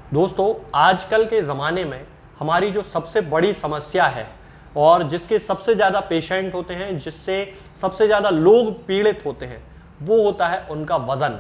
दोस्तों, आजकल के ज़माने में हमारी जो सबसे बड़ी समस्या है और जिसके सबसे ज़्यादा पेशेंट होते हैं, जिससे सबसे ज़्यादा लोग पीड़ित होते हैं, वो होता है उनका वज़न।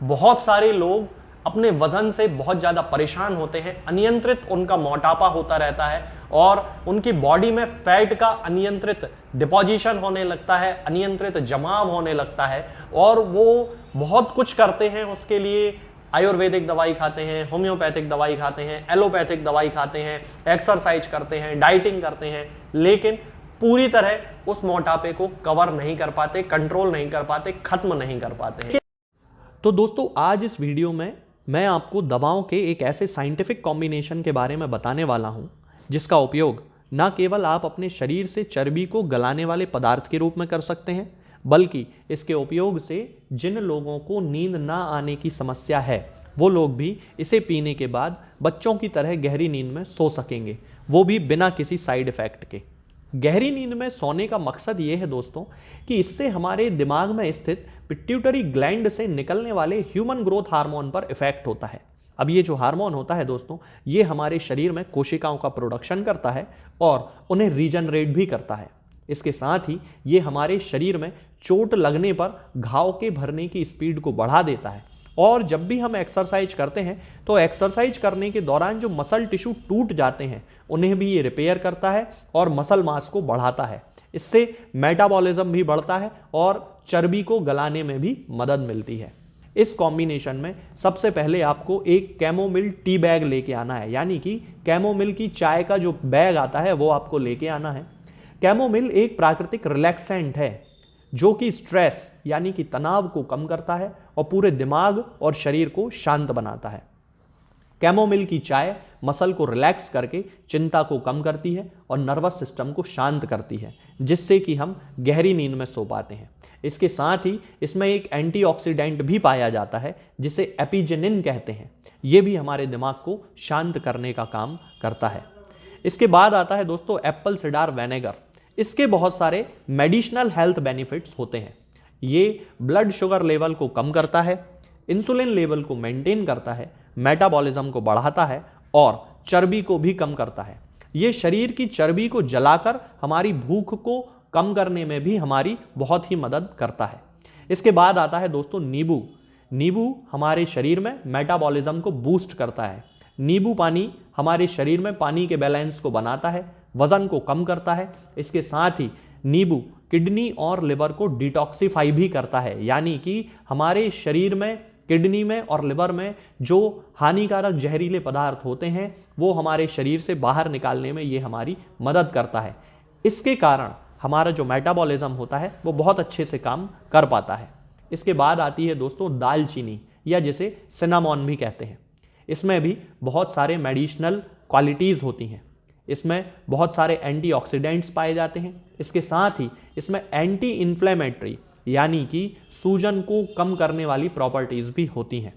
बहुत सारे लोग अपने वज़न से बहुत ज़्यादा परेशान होते हैं, अनियंत्रित उनका मोटापा होता रहता है और उनकी बॉडी में फैट का अनियंत्रित डिपोजिशन होने लगता है, अनियंत्रित जमाव होने लगता है और वो बहुत कुछ करते हैं उसके लिए। आयुर्वेदिक दवाई खाते हैं, होम्योपैथिक दवाई खाते हैं, एलोपैथिक दवाई खाते हैं, एक्सरसाइज करते हैं, डाइटिंग करते हैं, लेकिन पूरी तरह उस मोटापे को कवर नहीं कर पाते, कंट्रोल नहीं कर पाते, खत्म नहीं कर पाते हैं। तो दोस्तों, आज इस वीडियो में मैं आपको दवाओं के एक ऐसे साइंटिफिक कॉम्बिनेशन के बारे में बताने वाला हूं जिसका उपयोग न केवल आप अपने शरीर से चर्बी को गलाने वाले पदार्थ के रूप में कर सकते हैं, बल्कि इसके उपयोग से जिन लोगों को नींद ना आने की समस्या है वो लोग भी इसे पीने के बाद बच्चों की तरह गहरी नींद में सो सकेंगे, वो भी बिना किसी साइड इफेक्ट के। गहरी नींद में सोने का मकसद ये है दोस्तों कि इससे हमारे दिमाग में स्थित पिट्यूटरी ग्लैंड से निकलने वाले ह्यूमन ग्रोथ हार्मोन पर इफेक्ट होता है। अब ये जो हार्मोन होता है दोस्तों, ये हमारे शरीर में कोशिकाओं का प्रोडक्शन करता है और उन्हें रीजनरेट भी करता है। इसके साथ ही ये हमारे शरीर में चोट लगने पर घाव के भरने की स्पीड को बढ़ा देता है और जब भी हम एक्सरसाइज करते हैं तो एक्सरसाइज करने के दौरान जो मसल टिश्यू टूट जाते हैं उन्हें भी ये रिपेयर करता है और मसल मास को बढ़ाता है। इससे मेटाबॉलिज्म भी बढ़ता है और चर्बी को गलाने में भी मदद मिलती है। इस कॉम्बिनेशन में सबसे पहले आपको एक कैमोमिल टी बैग लेके आना है, यानी कि कैमोमिल की चाय का जो बैग आता है वो आपको लेके आना है। कैमोमिल एक प्राकृतिक रिलैक्सेंट है जो कि स्ट्रेस यानी कि तनाव को कम करता है और पूरे दिमाग और शरीर को शांत बनाता है। कैमोमिल की चाय मसल को रिलैक्स करके चिंता को कम करती है और नर्वस सिस्टम को शांत करती है, जिससे कि हम गहरी नींद में सो पाते हैं। इसके साथ ही इसमें एक एंटीऑक्सीडेंट भी पाया जाता है जिसे एपिजेनिन कहते हैं। यह भी हमारे दिमाग को शांत करने का काम करता है। इसके बाद आता है दोस्तों एप्पल सिडार विनेगर। इसके बहुत सारे मेडिसिनल हेल्थ बेनिफिट्स होते हैं। ये ब्लड शुगर लेवल को कम करता है, इंसुलिन लेवल को मेंटेन करता है, मेटाबॉलिज्म को बढ़ाता है और चर्बी को भी कम करता है। ये शरीर की चर्बी को जलाकर हमारी भूख को कम करने में भी हमारी बहुत ही मदद करता है। इसके बाद आता है दोस्तों नींबू। नींबू हमारे शरीर में मेटाबॉलिज्म को बूस्ट करता है। नींबू पानी हमारे शरीर में पानी के बैलेंस को बनाता है, वजन को कम करता है। इसके साथ ही नींबू किडनी और लिवर को डिटॉक्सिफाई भी करता है, यानी कि हमारे शरीर में किडनी में और लिवर में जो हानिकारक जहरीले पदार्थ होते हैं वो हमारे शरीर से बाहर निकालने में ये हमारी मदद करता है। इसके कारण हमारा जो मेटाबॉलिज्म होता है वो बहुत अच्छे से काम कर पाता है। इसके बाद आती है दोस्तों दालचीनी, या जिसे सिनामॉन भी कहते हैं। इसमें भी बहुत सारे मेडिसिनल क्वालिटीज़ होती हैं। इसमें बहुत सारे एंटीऑक्सीडेंट्स पाए जाते हैं। इसके साथ ही इसमें एंटी इन्फ्लेमेटरी यानी कि सूजन को कम करने वाली प्रॉपर्टीज़ भी होती हैं।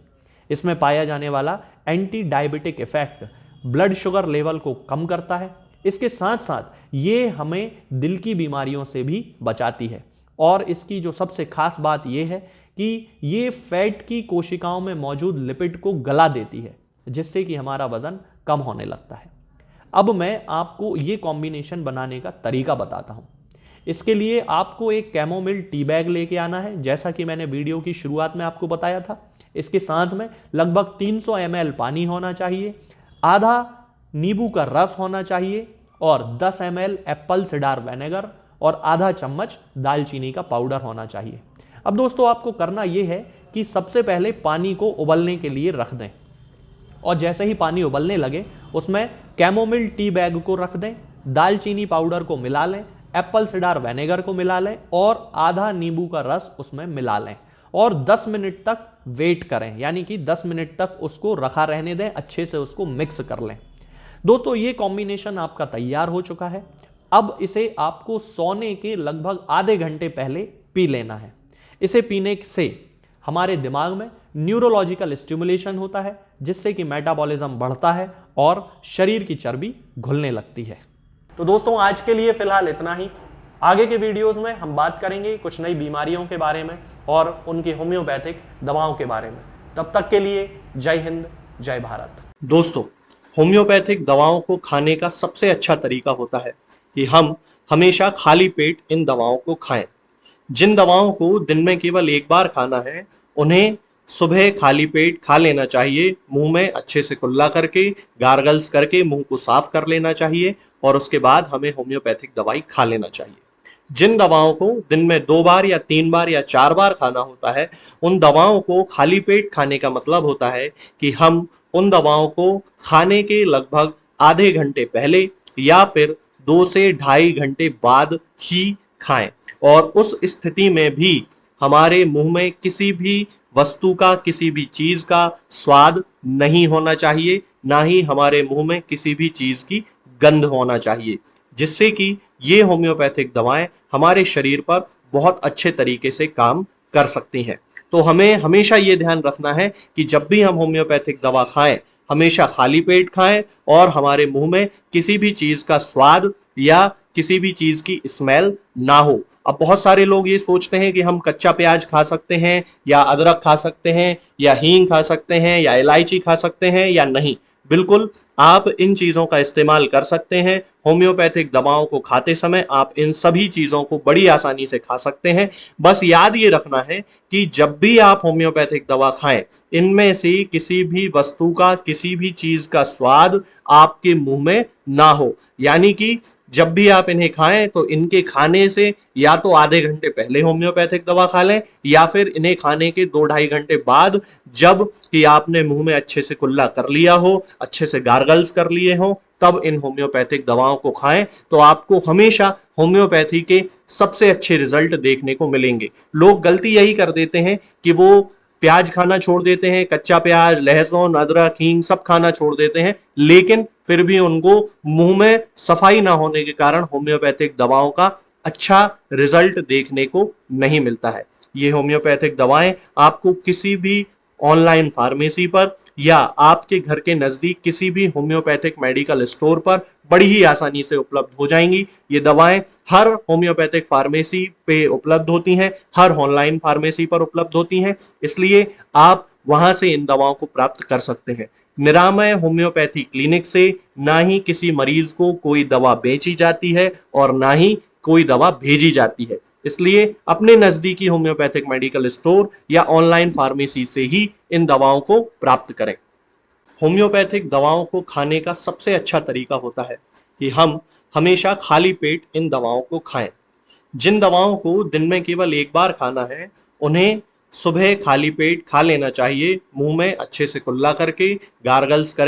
इसमें पाया जाने वाला anti diabetic effect blood sugar level को कम करता है। इसके साथ साथ ये हमें दिल की बीमारियों से भी बचाती है और इसकी जो सबसे खास बात ये है कि ये फैट की कोशिकाओं में मौजूद लिपिड को गला देती है, जिससे कि हमारा वजन कम होने लगता है। अब मैं आपको ये कॉम्बिनेशन बनाने का तरीका बताता हूँ। इसके लिए आपको एक कैमोमिल टी बैग लेके आना है, जैसा कि मैंने वीडियो की शुरुआत में आपको बताया था। इसके साथ में लगभग 300 ml पानी होना चाहिए, आधा नींबू का रस होना चाहिए और 10 ml एप्पल सिडार विनेगर और आधा चम्मच दालचीनी का पाउडर होना चाहिए। अब दोस्तों आपको करना यह है कि सबसे पहले पानी को उबलने के लिए रख दें और जैसे ही पानी उबलने लगे उसमें कैमोमिल टी बैग को रख दें, दालचीनी पाउडर को मिला लें, एप्पल सिडार विनेगर को मिला लें और आधा नींबू का रस उसमें मिला लें और 10 मिनट तक वेट करें, यानी कि 10 मिनट तक उसको रखा रहने दें, अच्छे से उसको मिक्स कर लें। दोस्तों ये कॉम्बिनेशन आपका तैयार हो चुका है। अब इसे आपको सोने के लगभग आधे घंटे पहले पी लेना है। इसे पीने से हमारे दिमाग में न्यूरोलॉजिकल स्टिमुलेशन होता है, जिससे कि मेटाबॉलिज्म बढ़ता है और शरीर की चर्बी घुलने लगती है। तो दोस्तों आज के लिए फिलहाल इतना ही। आगे के वीडियोस में हम बात करेंगे कुछ नई बीमारियों के बारे में और उनकी होम्योपैथिक दवाओं के बारे में। तब तक के लिए जय हिंद, जय भारत। दोस्तों, होम्योपैथिक दवाओं को खाने का सबसे अच्छा तरीका होता है कि हम हमेशा खाली पेट इन दवाओं को खाएं। जिन दवाओं को दिन में केवल एक बार खाना है, उन्हें सुबह खाली पेट खा लेना चाहिए, मुंह में अच्छे से कुल्ला करके, गार्गल्स करके मुंह को साफ कर लेना चाहिए और उसके बाद हमें होम्योपैथिक दवाई खा लेना चाहिए। जिन दवाओं को दिन में 2 बार या 3 बार या 4 बार खाना होता है, उन दवाओं को खाली पेट खाने का मतलब होता है कि हम उन दवाओं को खाने के लगभग आधे घंटे पहले या फिर 2 से ढाई घंटे बाद ही खाएं और उस स्थिति में भी हमारे मुंह में किसी भी वस्तु का, किसी भी चीज का स्वाद नहीं होना चाहिए, ना ही हमारे मुंह में किसी भी चीज की गंध होना चाहिए, जिससे कि ये होम्योपैथिक दवाएं हमारे शरीर पर बहुत अच्छे तरीके से काम कर सकती हैं। तो हमें हमेशा ये ध्यान रखना है कि जब भी हम होम्योपैथिक दवा खाएं, हमेशा खाली पेट खाएं और हमारे मुंह में किसी भी चीज का स्वाद या किसी भी चीज की स्मेल ना हो। अब बहुत सारे लोग ये सोचते हैं कि हम कच्चा प्याज खा सकते हैं या अदरक खा सकते हैं या हींग खा सकते हैं या इलायची खा सकते हैं या नहीं। बिल्कुल, आप इन चीजों का इस्तेमाल कर सकते हैं। होम्योपैथिक दवाओं को खाते समय आप इन सभी चीजों को बड़ी आसानी से खा सकते हैं। बस याद ये रखना है कि जब भी आप होम्योपैथिक दवा खाएं, इनमें से किसी भी वस्तु का, किसी भी चीज का स्वाद आपके मुंह में ना हो। यानी कि जब भी आप इन्हें खाएं तो इनके खाने से या तो आधे घंटे पहले होम्योपैथिक दवा खा लें या फिर इन्हें खाने के 2 ढाई घंटे बाद, जब कि आपने मुंह में अच्छे से कुल्ला कर लिया हो, अच्छे से गार्गल्स कर लिए हो, तब इन होम्योपैथिक दवाओं को खाएं तो आपको हमेशा होम्योपैथी के सबसे अच्छे रिजल्ट देखने को मिलेंगे। लोग गलती यही कर देते हैं कि वो प्याज खाना छोड़ देते हैं, कच्चा प्याज, लहसुन, अदरक, हींग सब खाना छोड़ देते हैं, लेकिन फिर भी उनको मुंह में सफाई ना होने के कारण होम्योपैथिक दवाओं का अच्छा रिजल्ट देखने को नहीं मिलता है। ये होम्योपैथिक दवाएं आपको किसी भी ऑनलाइन फार्मेसी पर या आपके घर के नजदीक किसी भी होम्योपैथिक मेडिकल स्टोर पर बड़ी ही आसानी से उपलब्ध हो जाएंगी। ये दवाएं हर होम्योपैथिक फार्मेसी पे उपलब्ध होती हैं, हर ऑनलाइन फार्मेसी पर उपलब्ध होती हैं, इसलिए आप वहां से इन दवाओं को प्राप्त कर सकते हैं। निरामय होम्योपैथी क्लिनिक से ना ही किसी मरीज को कोई दवा बेची जाती है और ना ही कोई दवा भेजी जाती है, इसलिए अपने नजदीकी होम्योपैथिक मेडिकल स्टोर या ऑनलाइन फार्मेसी से ही इन दवाओं को प्राप्त करें। होम्योपैथिक दवाओं को खाने का सबसे अच्छा तरीका होता है कि हम हमेशा खाली पेट इन दवाओं को खाएं। जिन दवाओं को दिन में केवल एक बार खाना है, उन्हें सुबह खाली पेट खा लेना चाहिए, मुंह में अच्छे से कुल्ला करके, गार्गल्स करके।